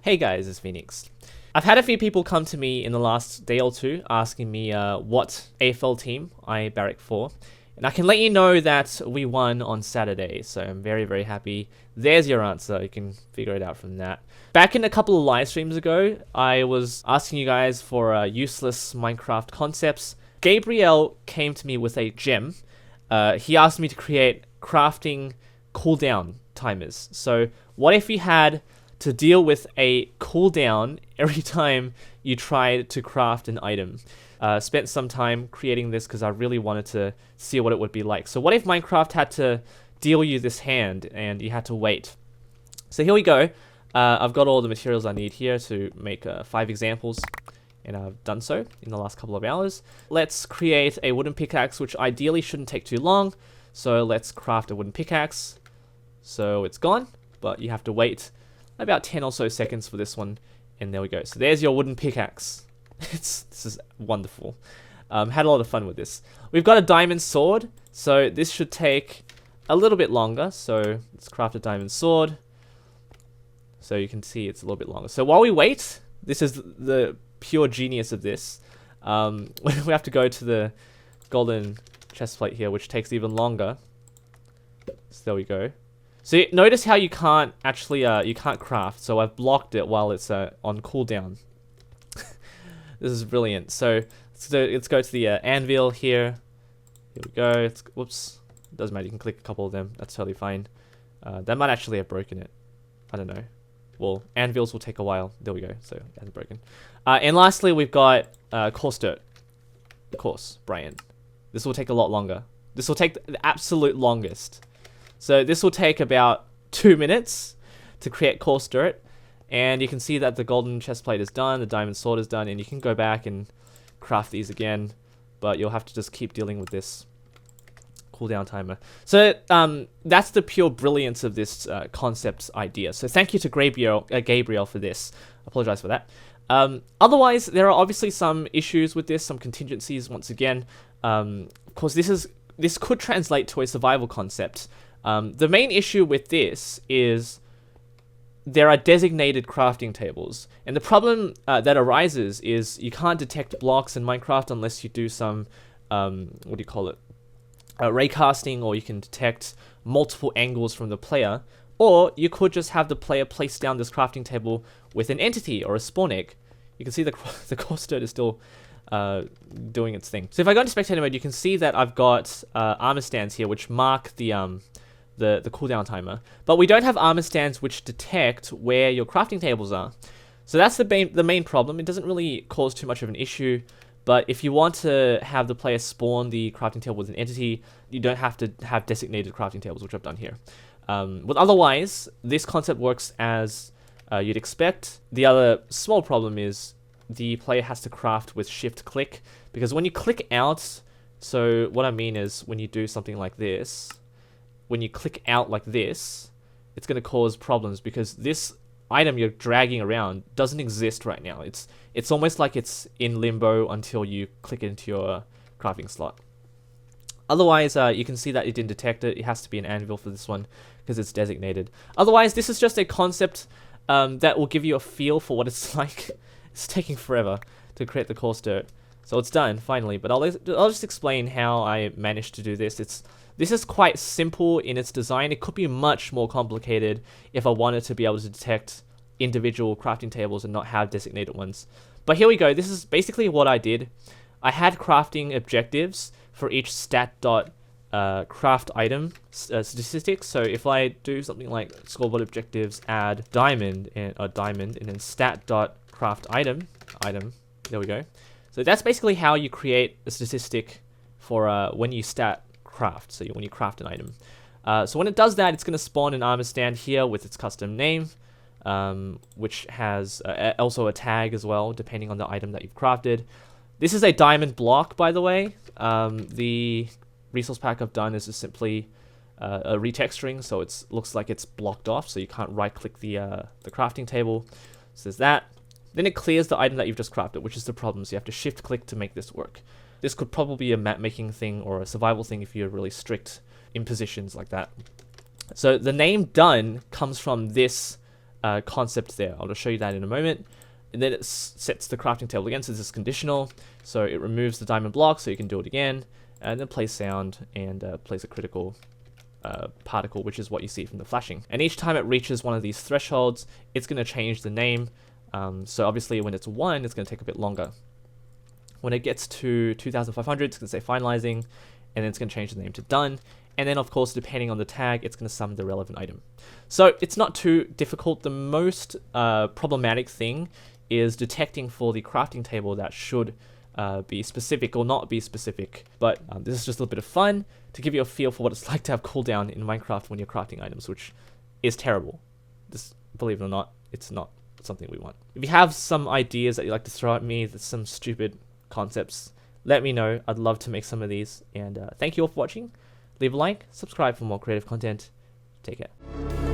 Hey guys, it's Phoenix. I've had a few people come to me in the last day or two asking me what AFL team I barrack for. And I can let you know that we won on Saturday, so I'm very, very happy. There's your answer. You can figure it out from that. Back in a couple of live streams ago, I was asking you guys for useless Minecraft concepts. Gabriel came to me with a gem. He asked me to create crafting cooldown timers. So what if you had to deal with a cooldown every time you tried to craft an item? Spent some time creating this because I really wanted to see what it would be like. So what if Minecraft had to deal you this hand and you had to wait? So here we go. I've got all the materials I need here to make 5 examples, and I've done so in the last couple of hours. Let's create a wooden pickaxe, which ideally shouldn't take too long. So let's craft a wooden pickaxe. So it's gone, but you have to wait about 10 or so seconds for this one, and there we go. So there's your wooden pickaxe. This is wonderful. Had a lot of fun with this. We've got a diamond sword, so this should take a little bit longer. So let's craft a diamond sword. So you can see it's a little bit longer. So while we wait, this is the pure genius of this. We have to go to the golden chest plate here, which takes even longer. So there we go. So notice how you can't actually you can't craft. So I've blocked it while it's on cooldown. This is brilliant. So let's go to the anvil here. Here we go. Whoops. Doesn't matter. You can click a couple of them. That's totally fine. That might actually have broken it. I don't know. Well, anvils will take a while. There we go. So it hasn't broken. And lastly, we've got coarse dirt. Coarse, Brian. This will take a lot longer. This will take the absolute longest. So this will take about 2 minutes to create coarse dirt. And you can see that the golden chest plate is done, the diamond sword is done, and you can go back and craft these again. But you'll have to just keep dealing with this cooldown timer. So that's the pure brilliance of this concept idea. So thank you to Gabriel for this. I apologize for that. Otherwise, there are obviously some issues with this, some contingencies once again. Of course, this could translate to a survival concept. The main issue with this is there are designated crafting tables, and the problem that arises is you can't detect blocks in Minecraft unless you do some what do you call it, raycasting, or you can detect multiple angles from the player, or you could just have the player place down this crafting table with an entity or a spawn egg. You can see the coarse dirt is still doing its thing. So if I go into spectator mode, you can see that I've got armor stands here which mark the cooldown timer, but we don't have armor stands which detect where your crafting tables are. So that's the main problem. It doesn't really cause too much of an issue, but if you want to have the player spawn the crafting table with an entity, you don't have to have designated crafting tables, which I've done here. But otherwise, this concept works as you'd expect. The other small problem is the player has to craft with shift click, because when you click out, so what I mean is when you do something like this, when you click out like this, it's going to cause problems because this item you're dragging around doesn't exist right now. It's almost like it's in limbo until you click into your crafting slot. Otherwise, you can see that it didn't detect it. It has to be an anvil for this one because it's designated. Otherwise, this is just a concept that will give you a feel for what it's like. It's taking forever to create the coarse dirt. So it's done, finally. But I'll just explain how I managed to do this. This is quite simple in its design. It could be much more complicated if I wanted to be able to detect individual crafting tables and not have designated ones. But here we go. This is basically what I did. I had crafting objectives for each stat.craft item statistics. So if I do something like scoreboard objectives, add diamond and then stat.craft item, there we go. So that's basically how you create a statistic for when you stat craft, so when you craft an item. So when it does that, it's going to spawn an armor stand here with its custom name, which has also a tag as well, depending on the item that you've crafted. This is a diamond block, by the way. The resource pack I've done is just simply a retexturing, so it looks like it's blocked off, so you can't right-click the crafting table. So there's that. Then it clears the item that you've just crafted, which is the problem, so you have to shift-click to make this work. This could probably be a map-making thing or a survival thing if you're really strict in positions like that. So the name done comes from this concept there. I'll just show you that in a moment. And then it sets the crafting table again, so this is conditional. So it removes the diamond block, so you can do it again, and then plays sound and plays a critical particle, which is what you see from the flashing. And each time it reaches one of these thresholds, it's going to change the name. So obviously when it's 1, it's going to take a bit longer. When it gets to 2500, it's going to say finalizing, and then it's going to change the name to done. And then of course, depending on the tag, it's going to sum the relevant item. So it's not too difficult. The most problematic thing is detecting for the crafting table that should be specific or not be specific. But this is just a little bit of fun to give you a feel for what it's like to have cooldown in Minecraft when you're crafting items, which is terrible. Just believe it or not, it's not something we want. If you have some ideas that you'd like to throw at me, that's some stupid concepts, let me know. I'd love to make some of these. And thank you all for watching. Leave a like, subscribe for more creative content. Take care.